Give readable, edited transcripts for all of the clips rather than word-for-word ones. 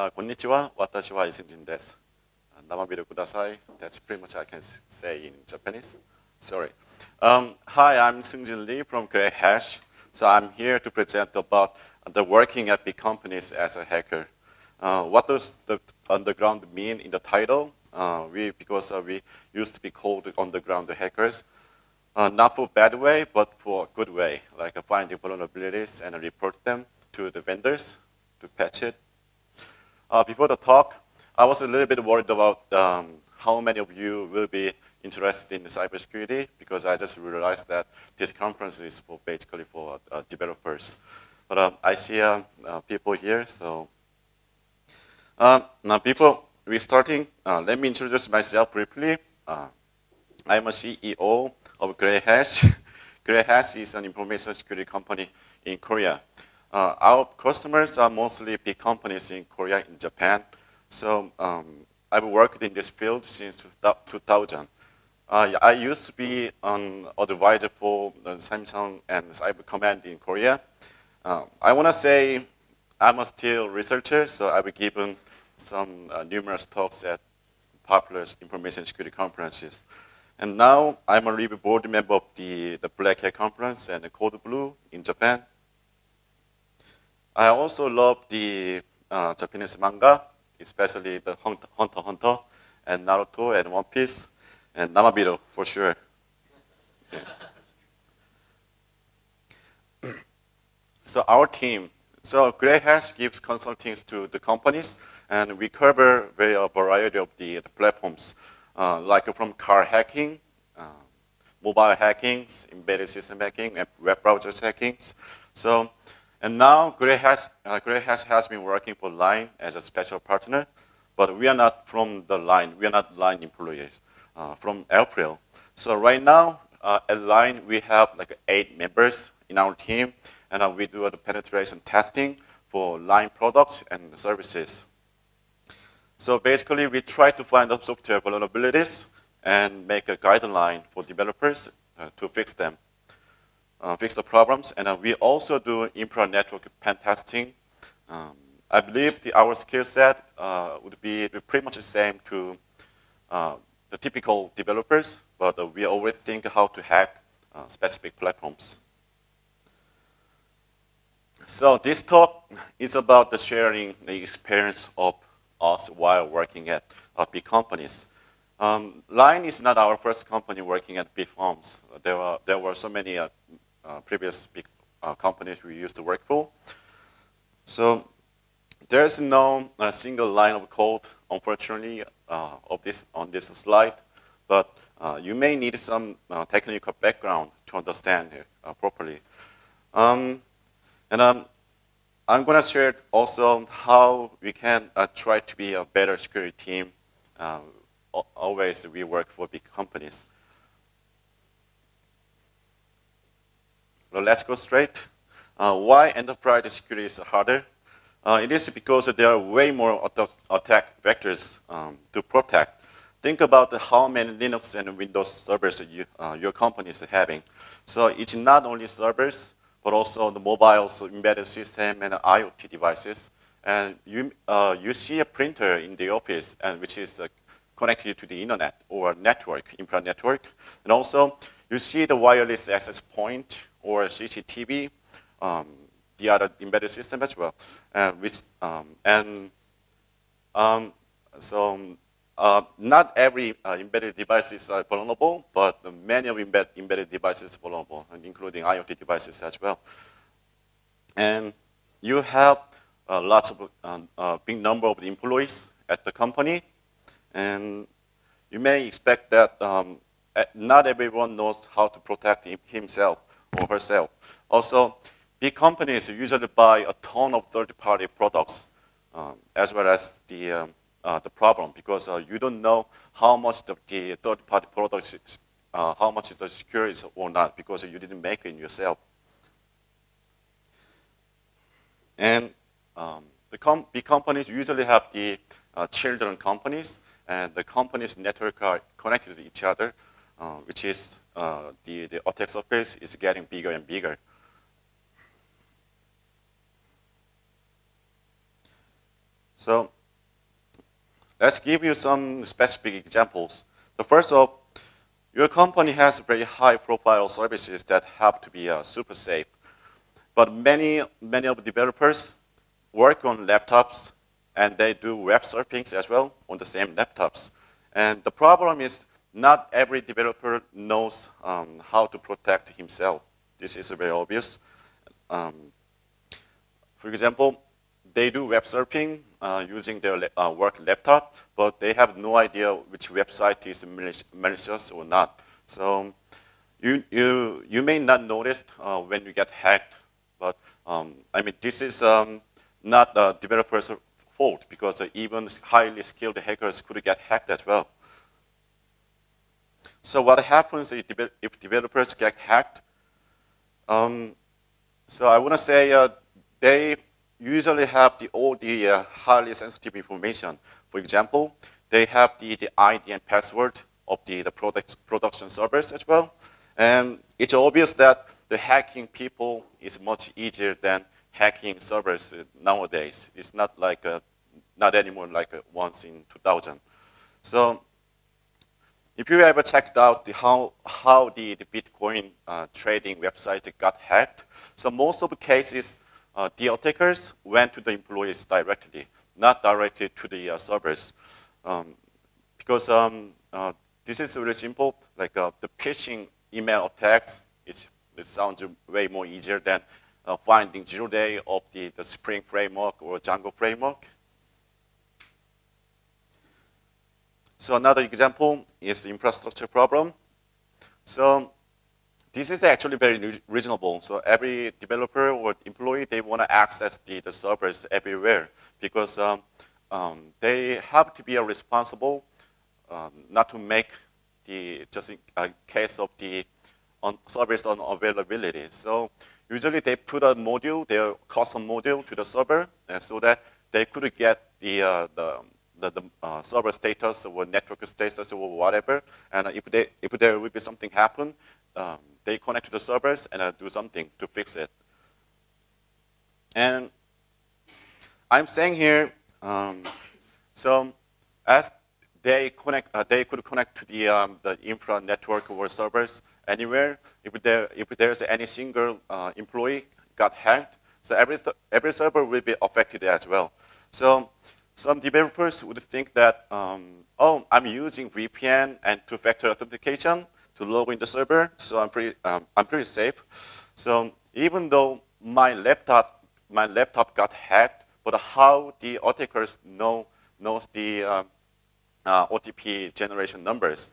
konnichiwa, watashi wa SeungJin desu. Namabiro kudasai. That's pretty much I can say in Japanese. Sorry. Hi, I'm SeungJin Lee from GrayHash. So I'm here to present about the working at big companies as a hacker. What does the underground mean in the title? Because we used to be called underground hackers. Not for bad way, but for a good way, like finding vulnerabilities and report them to the vendors to patch it. Before the talk, I was a little bit worried about how many of you will be interested in cybersecurity, because I just realized that this conference is basically for developers. But I see people here, so now people restarting. Let me introduce myself briefly. I'm a CEO of GrayHash. GrayHash is an information security company in Korea. Our customers are mostly big companies in Korea and Japan. So I've worked in this field since 2000. I used to be an advisor for Samsung and Cyber Command in Korea. I want to say I'm a still researcher, so I've given some numerous talks at popular information security conferences. And now I'm a review board member of the Black Hat Conference and the Code Blue in Japan. I also love the Japanese manga, especially the Hunter x Hunter and Naruto and One Piece and Namabiro for sure. Yeah. So our team, so GrayHash gives consultings to the companies, and we cover a variety of the platforms, like from car hacking, mobile hacking, embedded system hacking, and web browser hacking. So, and now GrayHash has been working for Line as a special partner, but we are not from the Line. We are not Line employees from April. So right now at Line, we have like 8 members in our team, and we do the penetration testing for Line products and services. So basically, we try to find the software vulnerabilities and make a guideline for developers to fix them, fix the problems. And we also do infra network pen testing. I believe our skill set would be pretty much the same to the typical developers, but we always think how to hack specific platforms. So this talk is about the sharing the experience of us while working at big companies. Line is not our first company working at big firms. There were so many previous big companies we used to work for. So there's no single line of code, unfortunately, on this slide, but you may need some technical background to understand it properly. I'm going to share also how we can try to be a better security team. Always we work for big companies. Well, let's go straight. Why enterprise security is harder? It is because there are way more attack vectors to protect. Think about how many Linux and Windows servers your company is having. So it's not only servers, but also the mobile embedded system and IoT devices. And you see a printer in the office, and which is connected to the internet or network, infra network. And also, you see the wireless access point or CCTV, the other embedded system as well. Not every embedded device is vulnerable, but many of embedded devices are vulnerable, including IoT devices as well. And you have lots of big number of employees at the company, and you may expect that not everyone knows how to protect himself or herself. Also, big companies usually buy a ton of third-party products, as well as the problem, because you don't know how much of the third-party products, how much is secure or not, because you didn't make it yourself. And the big companies usually have the children companies, and the companies' network are connected to each other, which is the attack surface is getting bigger and bigger. So let's give you some specific examples. So first off, your company has very high-profile services that have to be super safe. But many of the developers work on laptops, and they do web surfing as well on the same laptops. And the problem is not every developer knows how to protect himself. This is very obvious. For example, they do web surfing using their work laptop, but they have no idea which website is malicious or not. So you may not notice when you get hacked, but I mean, this is not the developer's fault, because even highly skilled hackers could get hacked as well. So what happens if developers get hacked? So I want to say they usually have all the highly sensitive information. For example, they have the ID and password of the production servers as well. And it's obvious that the hacking people is much easier than hacking servers nowadays. It's not like not anymore like once in 2000. So if you ever checked out how the Bitcoin trading website got hacked, so most of the cases, the attackers went to the employees directly, not directly to the servers. Because this is really simple, like the phishing email attacks, it sounds way more easier than finding 0-day of the Spring framework or Django framework. So another example is the infrastructure problem. So this is actually very reasonable. So every developer or employee, they want to access the servers everywhere, because they have to be responsible not to make just in case of the service unavailability. So usually they put a module, their custom module to the server, so that they could get the server status or network status or whatever. And if there will be something happen, they connect to the servers and do something to fix it. And I'm saying here, so as they could connect to the infra network or servers anywhere. If there's any single employee got hacked, so every server will be affected as well. So some developers would think that, oh, I'm using VPN and two-factor authentication to log in the server, so I'm pretty safe. So even though my laptop got hacked, but how the attackers knows the OTP generation numbers.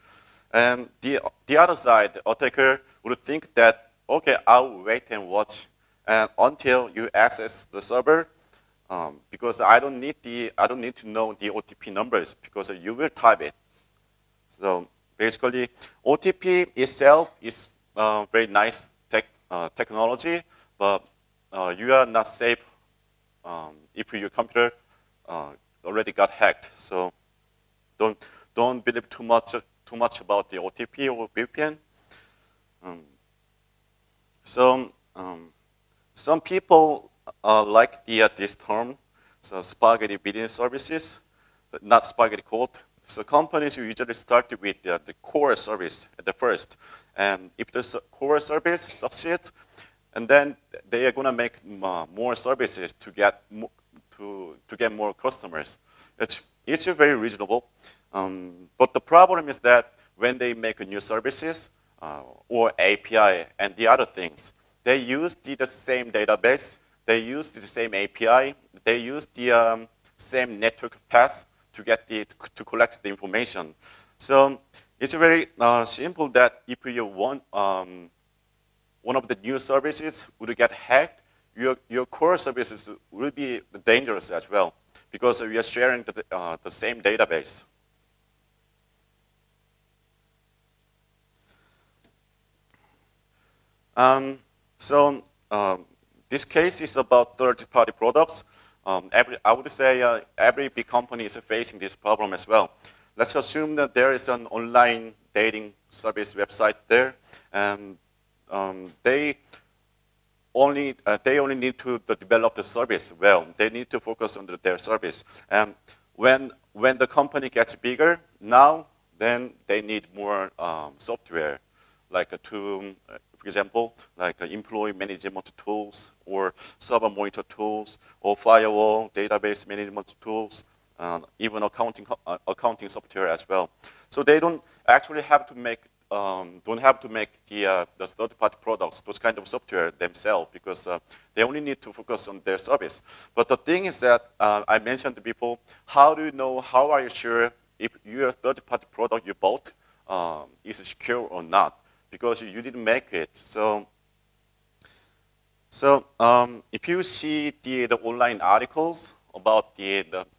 And the other side, the attacker would think that, okay, I'll wait and watch until you access the server, because I don't need to know the OTP numbers, because you will type it. So basically, OTP itself is very nice technology, but you are not safe if your computer already got hacked. So don't believe too much about the OTP or VPN. Some people like this term, so spaghetti business services, but not spaghetti code. So companies usually start with the core service at the first, and if the core service succeeds, and then they are going to make more services to get more customers. It's very reasonable, but the problem is that when they make new services or API and the other things, they use the same database, they use the same API, they use the same network path to collect the information. So it's very simple that if you want one of the new services would get hacked, your core services will be dangerous as well, because we are sharing the same database. This case is about third-party products. I would say every big company is facing this problem as well. Let's assume that there is an online dating service website there, and they only need to develop the service well. They need to focus on their service. And when the company gets bigger, then they need more software, like for example, like employee management tools or server monitor tools or firewall database management tools, even accounting software as well. So they don't actually have to make the third-party products, those kind of software themselves, because they only need to focus on their service. But the thing is that I mentioned before, how are you sure if your third-party product you bought is secure or not? Because you didn't make it. So if you see the online articles about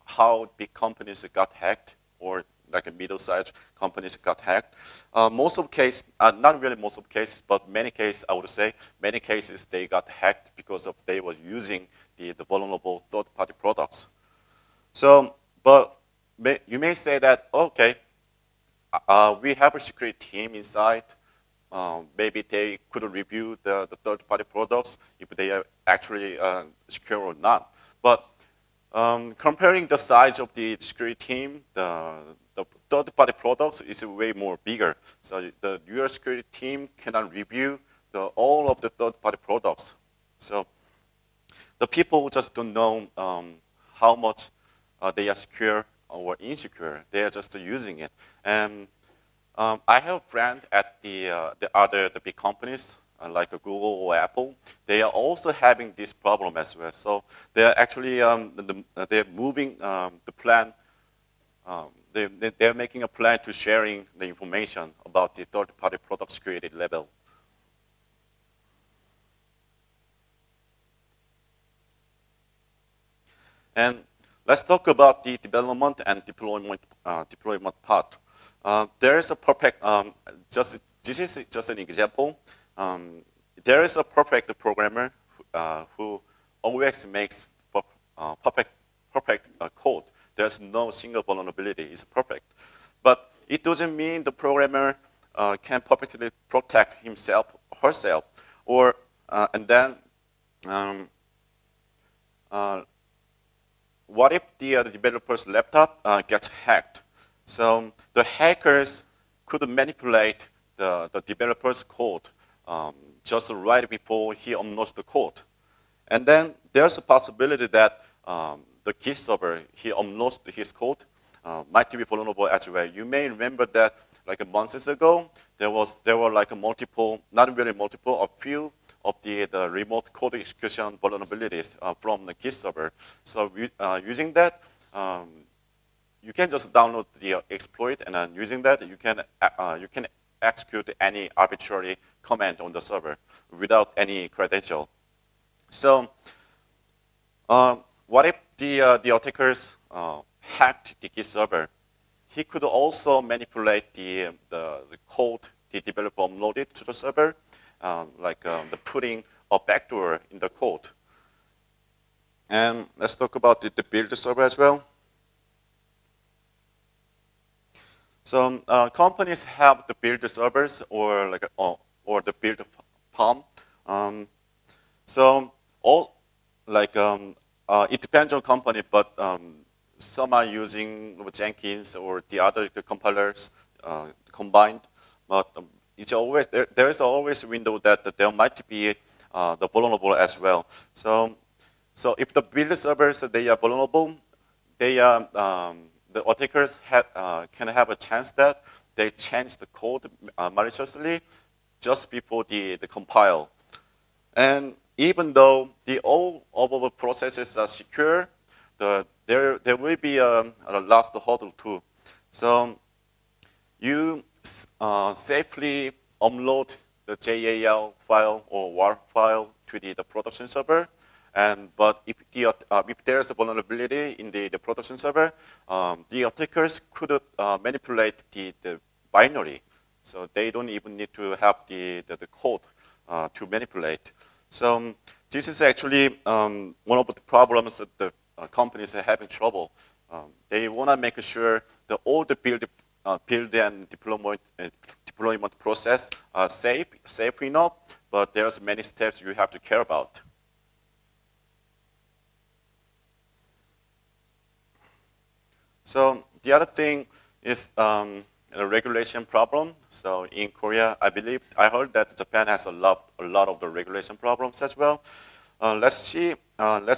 how big companies got hacked, or like a middle-sized companies got hacked, most of cases, not really most of cases, but many cases, I would say, many cases they got hacked because they were using the vulnerable third-party products. So, but you may say that, okay, we have a security team inside. Maybe they could review the third-party products if they are actually secure or not. But comparing the size of the security team, the third-party products is way more bigger. So your security team cannot review all of the third-party products. So the people just don't know how much they are secure or insecure. They are just using it. And I have a friend at the big companies like Google or Apple. They are also having this problem as well. So they are actually they're moving the plan. They're making a plan to sharing the information about the third-party product security level. And let's talk about the development and deployment part. There is a perfect, this is just an example. There is a perfect programmer who always makes perfect code. There's no single vulnerability. It's perfect. But it doesn't mean the programmer can perfectly protect himself or herself. Or, and then, what if the developer's laptop gets hacked? So the hackers could manipulate the developer's code just right before he uploads the code. And then there's a possibility that the key server he uploads his code might be vulnerable as well. You may remember that like months ago, there were like a multiple, not really multiple, a few of the remote code execution vulnerabilities from the key server. So using that, you can just download the exploit, and then using that, you can execute any arbitrary command on the server without any credential. So, what if the attackers hacked the key server? He could also manipulate the code the developer uploaded to the server, like the putting a backdoor in the code. And let's talk about the build server as well. So companies have the build servers or like or the build farm. So all like it depends on company, but some are using Jenkins or the other compilers combined. But it's always there is always a window that there might be the vulnerable as well. So if the build servers they are vulnerable, they are the attackers can have a chance that they change the code maliciously just before the compile. And even though all of the processes are secure, there will be a last hurdle too. So you safely upload the JAL file or WAR file to the production server. But if there's a vulnerability in the production server, the attackers could manipulate the binary. So they don't even need to have the code to manipulate. So this is actually one of the problems that the companies are having trouble. They want to make sure that all the build build and deployment process safe enough, but there's many steps you have to care about. So the other thing is a regulation problem. So in Korea, I heard that Japan has a lot of the regulation problems as well. Let's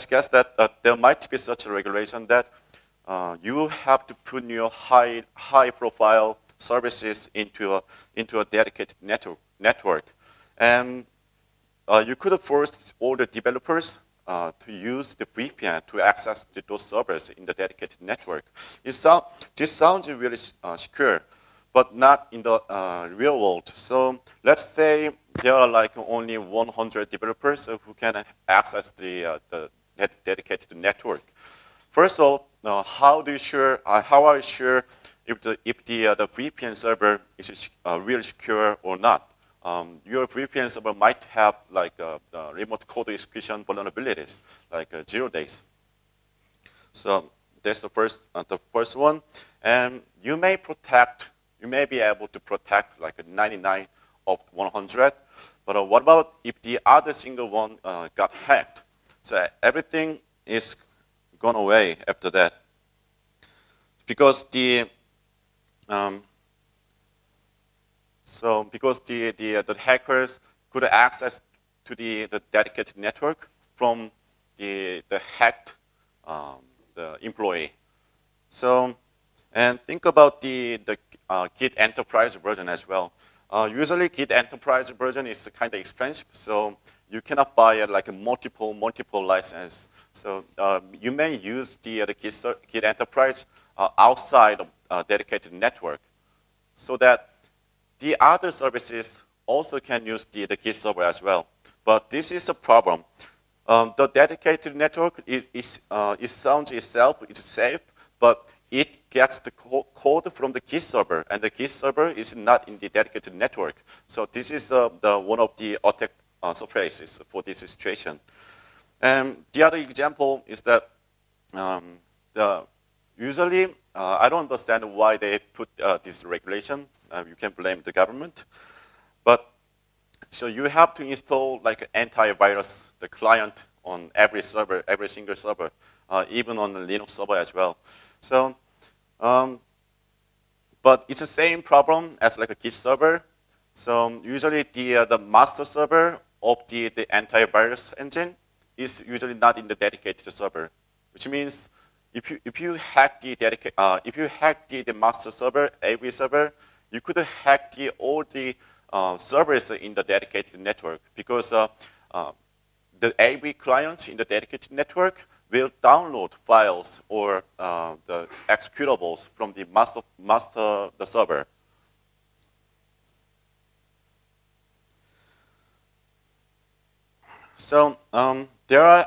guess that there might be such a regulation that you have to put your high profile services into a dedicated network. And you could force all the developers to use the VPN to access those servers in the dedicated network. This sounds really secure, but not in the real world. So let's say there are like only 100 developers who can access the dedicated network. First of all, how are you sure if the VPN server is really secure or not? Your VPN server might have like remote code execution vulnerabilities, like 0 days. So that's the first one. And you may be able to protect like 99 of 100. But what about if the other single one got hacked? So everything is gone away after that, because the hackers could access to the dedicated network from the hacked the employee. So, and think about the Git Enterprise version as well. Usually, Git Enterprise version is kind of expensive, so you cannot buy like a multiple license. So you may use the Git Enterprise outside of dedicated network, so that the other services also can use the Git server as well. But this is a problem. The dedicated network it sounds itself, it's safe, but it gets the code from the Git server, and the Git server is not in the dedicated network. So this is one of the attack surfaces for this situation. And the other example is that usually, I don't understand why they put this regulation. You can blame the government. But so you have to install like an antivirus, the client on every server, every single server, even on the Linux server as well. So, but it's the same problem as like a Git server. So usually the master server of the antivirus engine is usually not in the dedicated server, which means if you hack the master server, AV server, you could hack all the servers in the dedicated network, because the AV clients in the dedicated network will download files or the executables from the master server. So there are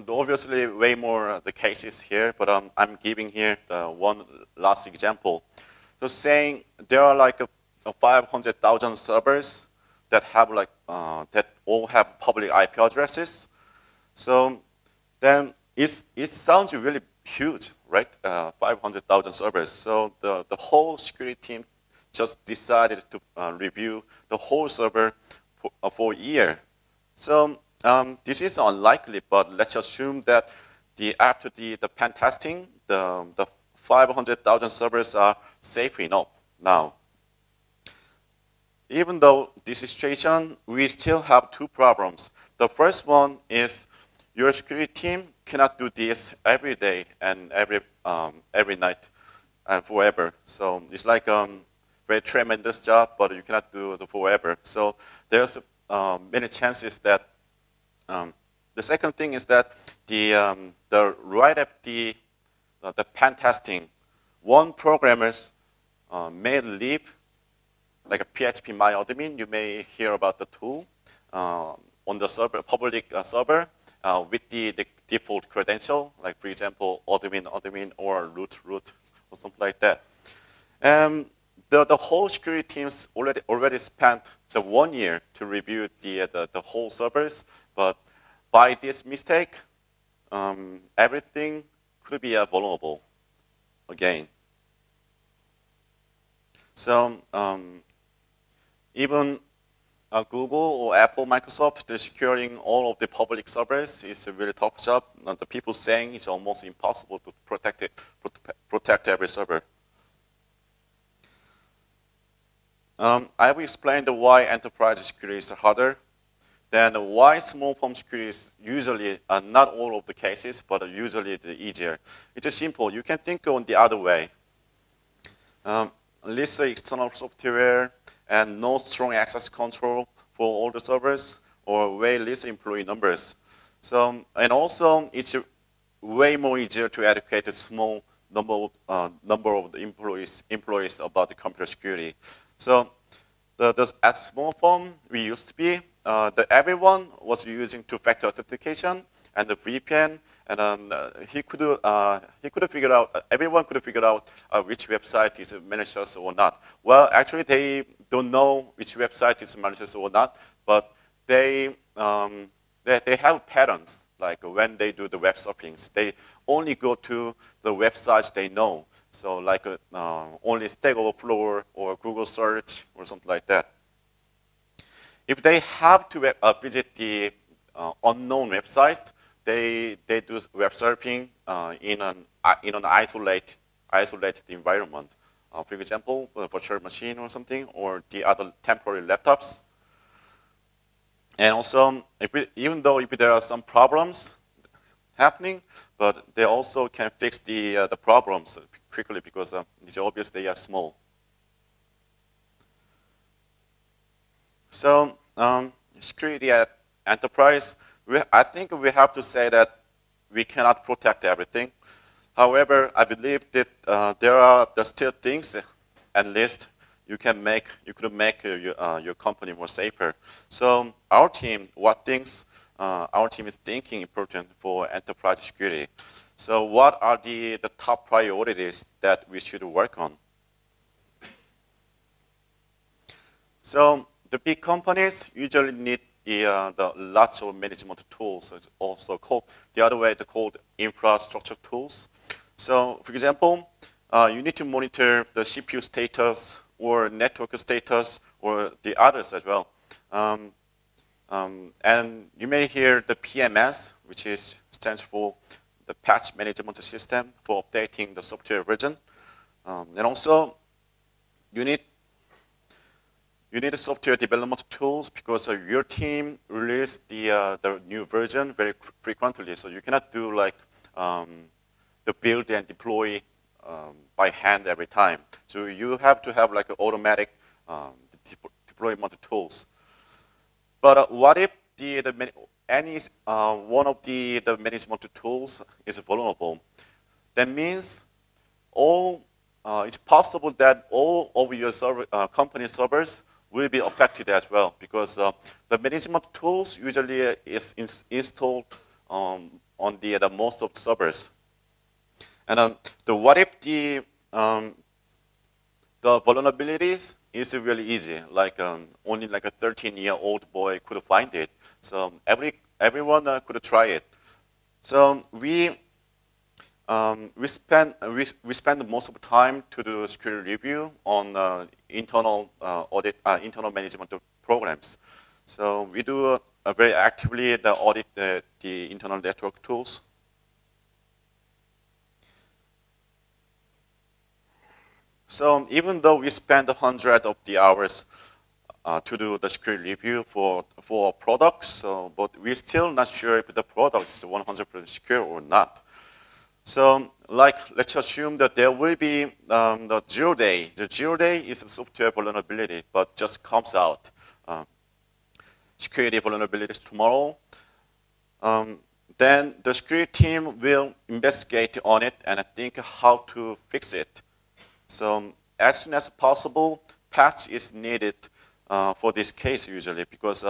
obviously way more the cases here, but I'm giving here the one last example. So saying there are like 500,000 servers that have like that all have public IP addresses. So then it sounds really huge, right? 500,000 servers. So the whole security team just decided to review the whole server for a year. So this is unlikely, but let's assume that after the pen testing, the 500,000 servers are safe enough now. Even though this situation, we still have two problems. The first one is your security team cannot do this every day and every night and forever. So it's like a very tremendous job, but you cannot do it forever. So there's many chances that the second thing is that right after the pen testing, one programmers may leave like a PHP MyAdmin. You may hear about the tool on the server, public server, with the default credential, like for example, admin or root or something like that. And the whole security teams already spent the 1 year to review the whole servers, but by this mistake, everything could be vulnerable again. So even Google or Apple, Microsoft, they're securing all of the public servers. It's a really tough job. The people saying it's almost impossible to protect it, protect every server. I will explain why enterprise security is harder. Then why small firm security is usually, not all of the cases, but usually the easier. It's just simple. You can think on the other way. List external software and no strong access control for all the servers, or way less employee numbers. So, and also it's way more easier to educate a small number of the employees about the computer security. So at small firm we used to be, everyone was using two-factor authentication and the VPN, and everyone could figure out which website is malicious or not. Well, actually, they don't know which website is malicious or not, but they have patterns. Like when they do the web surfings, they only go to the websites they know. So like only Stack Overflow or Google search or something like that. If they have to visit the unknown websites, they do web surfing in an isolated environment. For example, a virtual machine or something, or the other temporary laptops. And also, even though if there are some problems happening, but they also can fix the problems quickly because it's obvious they are small. So security at enterprise, I think we have to say that we cannot protect everything. However, I believe that there are still things, at least you could make your company more safer. So our team, what things our team is thinking important for enterprise security. So what are the top priorities that we should work on? So the big companies usually need the lots of management tools, also called the other way they're called infrastructure tools. So for example, you need to monitor the CPU status or network status or the others as well. And you may hear the PMS, which stands for the patch management system for updating the software version. And also, you need software development tools because your team releases the new version very frequently. So you cannot do like the build and deploy by hand every time. So you have to have like automatic deployment tools. But what if one of the management tools is vulnerable? That means it's possible that all of your company servers will be affected as well, because the management tools usually is installed on the most of the servers. And what if the vulnerabilities is really easy, like only like a 13-year-old boy could find it. So everyone could try it. So we spend most of the time to do security review on internal audit, internal management programs. So we do very actively the audit the internal network tools. So even though we spend hundreds of the hours to do the security review for products, but we're still not sure if the product is 100% secure or not. So let's assume that there will be the 0 day. The 0 day is a software vulnerability, but just comes out. Security vulnerabilities tomorrow. Then the security team will investigate on it and think how to fix it. So as soon as possible, patch is needed for this case usually, because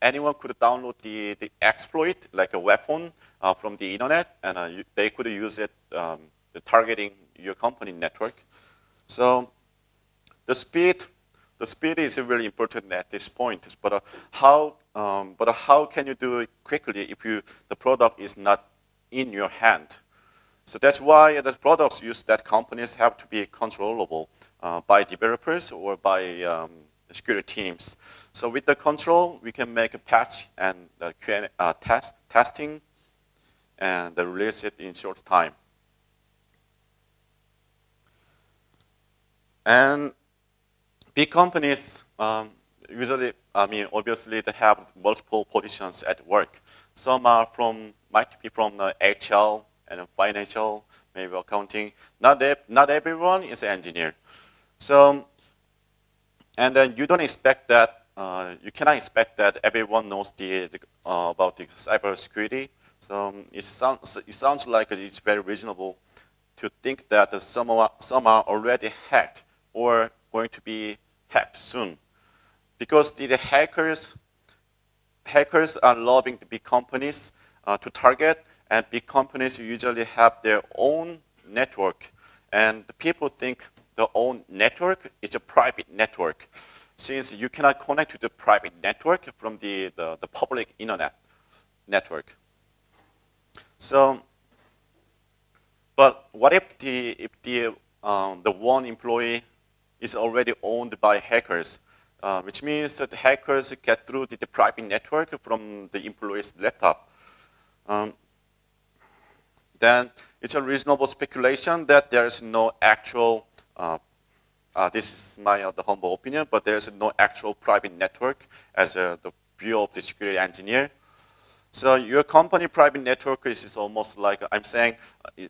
anyone could download the exploit, like a weapon, from the internet, and they could use it targeting your company network. So the speed is really important at this point. But how can you do it quickly if the product is not in your hand? So that's why the products used that companies have to be controllable by developers or by security teams. So with the control, we can make a patch and testing and release it in short time. And big companies usually, obviously they have multiple positions at work. Some are might be from the HR and financial, maybe accounting. Not everyone is an engineer. So, and then you don't expect that, you cannot expect that everyone knows about the cybersecurity. So it sounds like it's very reasonable to think that some are already hacked or going to be hacked soon. Because the hackers are lobbying the big companies to target, and big companies usually have their own network. And the people think their own network is a private network, since you cannot connect to the private network from the public internet network. So, but what if the one employee is already owned by hackers, which means that the hackers get through the private network from the employee's laptop? Then it's a reasonable speculation that there is no actual, this is my the humble opinion, but there is no actual private network as the view of the security engineer. So your company private network is almost like, I'm saying,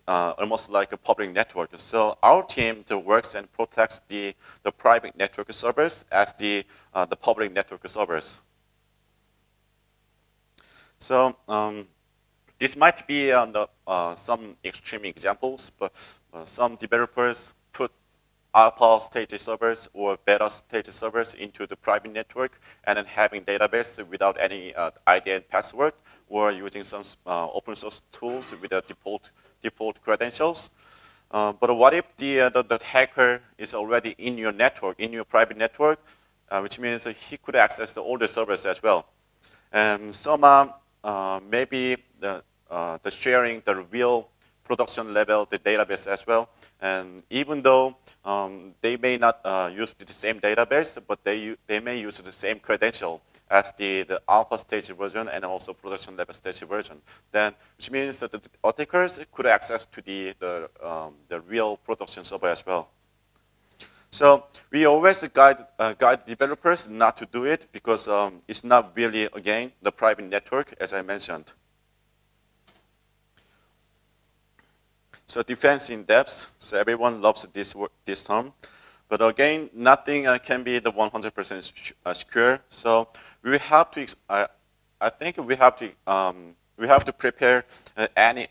almost like a public network. So our team works and protects the private network servers as the public network servers. So this might be some extreme examples, but some developers put alpha stage servers or beta stage servers into the private network and then having database without any ID and password, or using some open source tools with the default credentials. But what if the hacker is already in your network, in your private network, which means he could access the older servers as well. And some maybe the sharing the real production level, the database as well. And even though they may not use the same database, but they may use the same credential as the alpha stage version and also production level stage version. Then, which means that the attackers could access to the real production server as well. So we always guide developers not to do it because it's not really, again, the private network, as I mentioned. So defense in depth, so everyone loves this term. But again, nothing can be the 100% secure. So we have to, I think we have to prepare any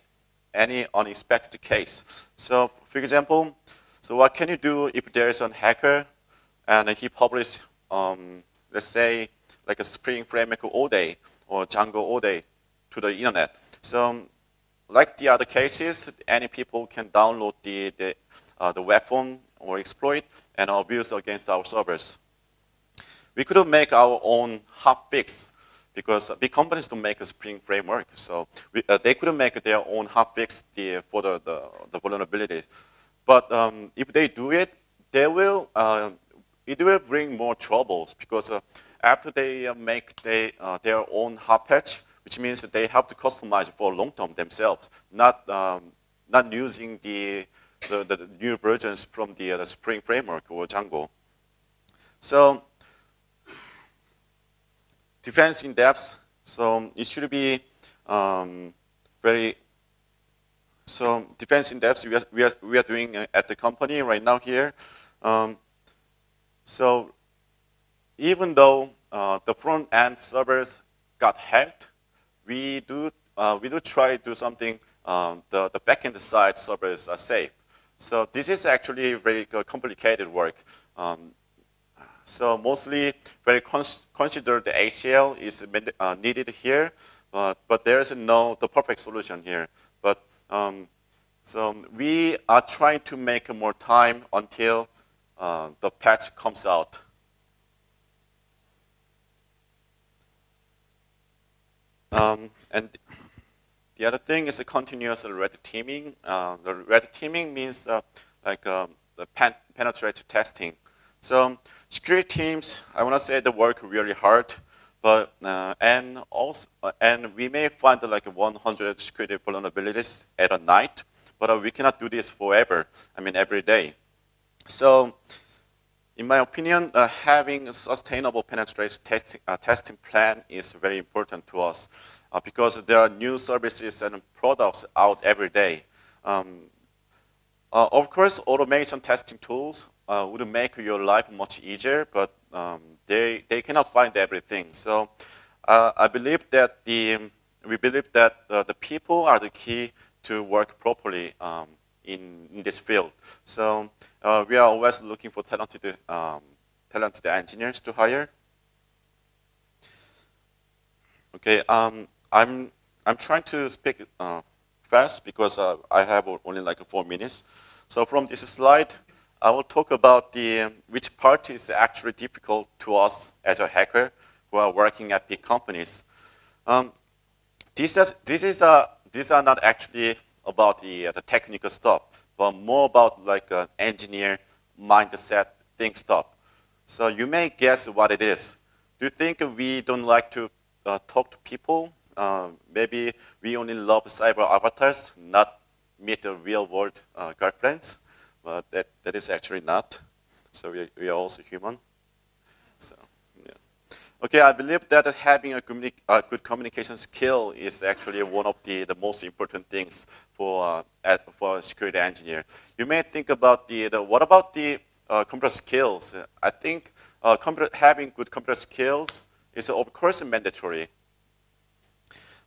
unexpected case. So for example, so what can you do if there is a hacker and he publishes, let's say, like a Spring Framework all day or Django all day to the internet. So like the other cases, any people can download the weapon or exploit and abuse against our servers. We could make our own hotfix because big companies don't make a Spring framework, so they couldn't make their own hotfix for the vulnerability. But if they do it, it will bring more troubles because after they make their own hot patch, which means that they have to customize for long term themselves, not using the new versions from the Spring framework or Django. So defense in depth. So it should be very. So defense in depth we are doing at the company right now here. So even though the front end servers got hacked, we do try to do something. The backend side servers are safe. So this is actually very complicated work. So mostly very considered the HCL is needed here, but there is the perfect solution here. But so we are trying to make more time until the patch comes out. And The other thing is the continuous red teaming. The red teaming means the penetrative testing. So security teams, I want to say they work really hard, but and we may find like 100 security vulnerabilities at a night, but we cannot do this forever. I mean every day. So in my opinion, having a sustainable penetration testing plan is very important to us because there are new services and products out every day. Of course, automation testing tools would make your life much easier, but they cannot find everything. So we believe that the people are the key to work properly in this field. So we are always looking for talented engineers to hire. Okay, I'm trying to speak fast because I have only like 4 minutes. So from this slide, I will talk about which part is actually difficult to us as a hacker who are working at big companies. These are not actually about the technical stuff, but more about like an engineer mindset thing stuff. So you may guess what it is. Do you think we don't like to talk to people? Maybe we only love cyber avatars, not meet the real world girlfriends, but that is actually not. So we are also human. So yeah. Okay, I believe that having a good communication skill is actually one of the most important things for a security engineer. You may think about what about the computer skills? I think having good computer skills is of course mandatory.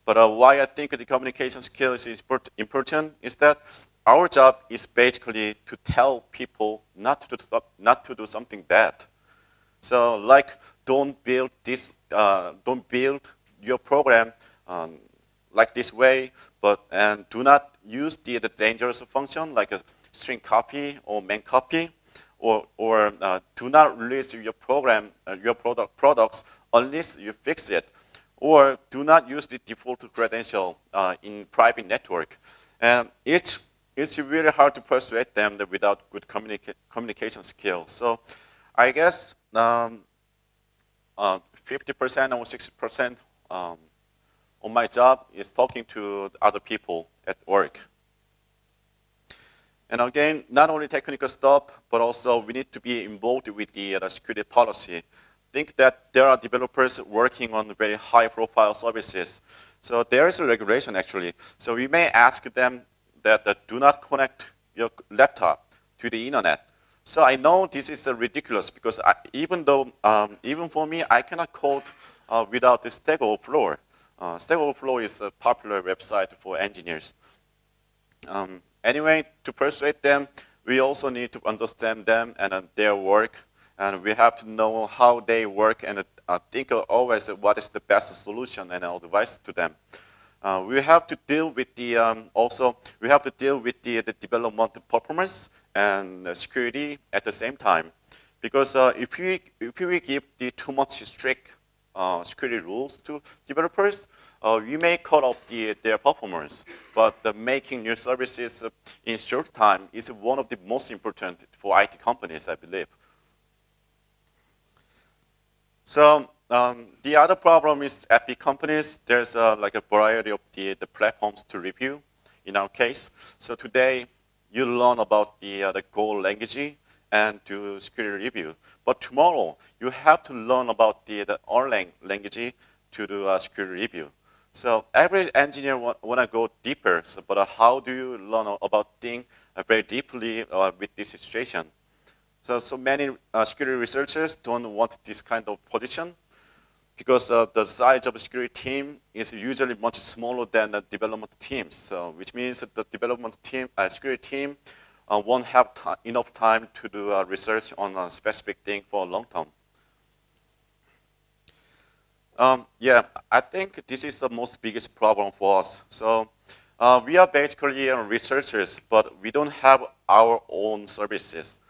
But why I think the communication skills is important is that our job is basically to tell people not to do something bad. So like don't build your program like this way, and do not use the dangerous function like a string copy or main copy, or do not release your program, your products unless you fix it. Or do not use the default credential in private network. And it's really hard to persuade them that without good communication skills. So I guess 50% or 60% on my job is talking to other people at work. And again, not only technical stuff, but also we need to be involved with the security policy. Think that there are developers working on very high-profile services. So there is a regulation, actually. So we may ask them that do not connect your laptop to the internet. So I know this is ridiculous because even for me, I cannot code without the Stack Overflow. Stack Overflow is a popular website for engineers. Anyway, to persuade them, we also need to understand them and their work. And we have to know how they work and think always what is the best solution and advice to them. We have to deal with the development performance and security at the same time, because if we give too much strict security rules to developers, we may cut off their performance. But making new services in short time is one of the most important for IT companies, I believe. So the other problem is at big companies, there's like a variety of the platforms to review in our case. So today, you learn about the Go language and do security review. But tomorrow, you have to learn about the Erlang language to do security review. So every engineer want to go deeper, but how do you learn about things very deeply with this situation? So many security researchers don't want this kind of position because the size of the security team is usually much smaller than the development teams. So which means that the development team, security team, won't have enough time to do research on a specific thing for a long term. Yeah, I think this is the most biggest problem for us. So we are basically researchers, but we don't have our own services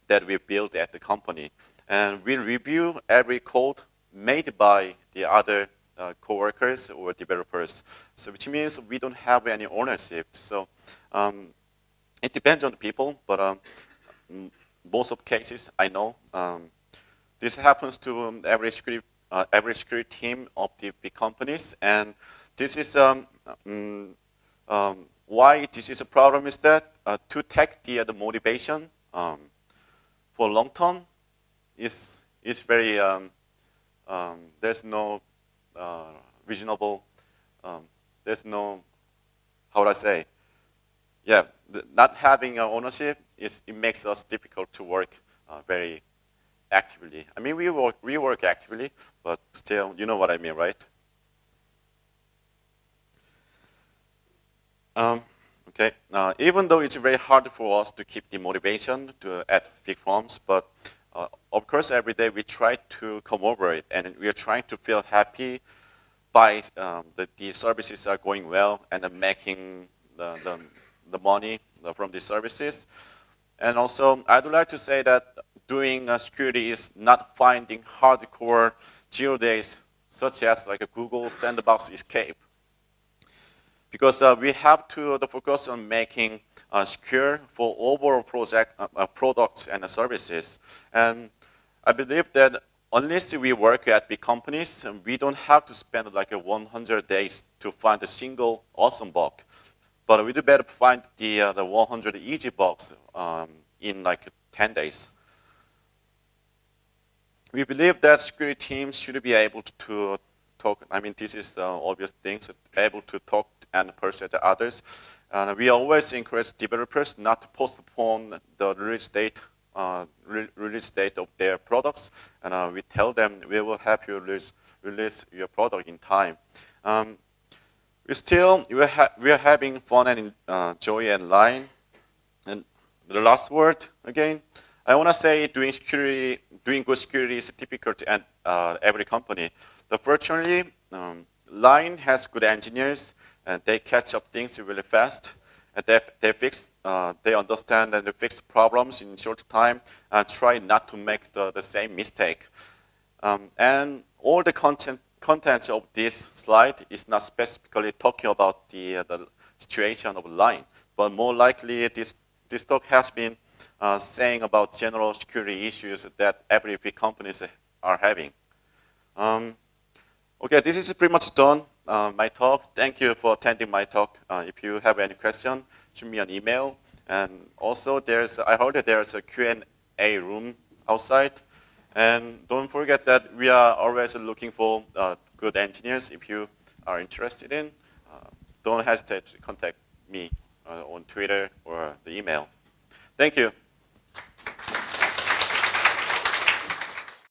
that we build at the company. And we review every code made by the other coworkers or developers. So which means we don't have any ownership. So it depends on the people, but most of cases I know this happens to every security team of the big companies, and this is why this is a problem is that to take the motivation for long term is very there's no reasonable there's no, how would I say, yeah, not having ownership it makes us difficult to work very actively. I mean, we work actively, but still, you know what I mean, right? Okay. Even though it's very hard for us to keep the motivation at big firms, but of course, every day we try to come over it, and we are trying to feel happy by the services are going well and making the money from the services. And also, I'd like to say that doing security is not finding hardcore 0 days, such as like a Google Sandbox escape. Because we have to focus on making secure for overall products and services. And I believe that unless we work at big companies, we don't have to spend like 100 days to find a single awesome bug. But we do better find the 100 easy bugs in like 10 days. We believe that security teams should be able to talk. I mean, this is the obvious things, able to talk and persuade others. We always encourage developers not to postpone the release date of their products, and we tell them we will help you release your product in time. We are having fun and joy and line. And the last word again, I want to say doing good security is difficult at every company. Fortunately, Line has good engineers, and they catch up things really fast. And they understand and they fix problems in short time and try not to make the same mistake. And all the contents of this slide is not specifically talking about the situation of Line, but more likely this talk has been saying about general security issues that every big companies are having. Okay, this is pretty much done. My talk. Thank you for attending my talk. If you have any question, shoot me an email. And also, I heard that there's a Q&A room outside. And don't forget that we are always looking for good engineers. If you are interested in, don't hesitate to contact me on Twitter or the email. Thank you.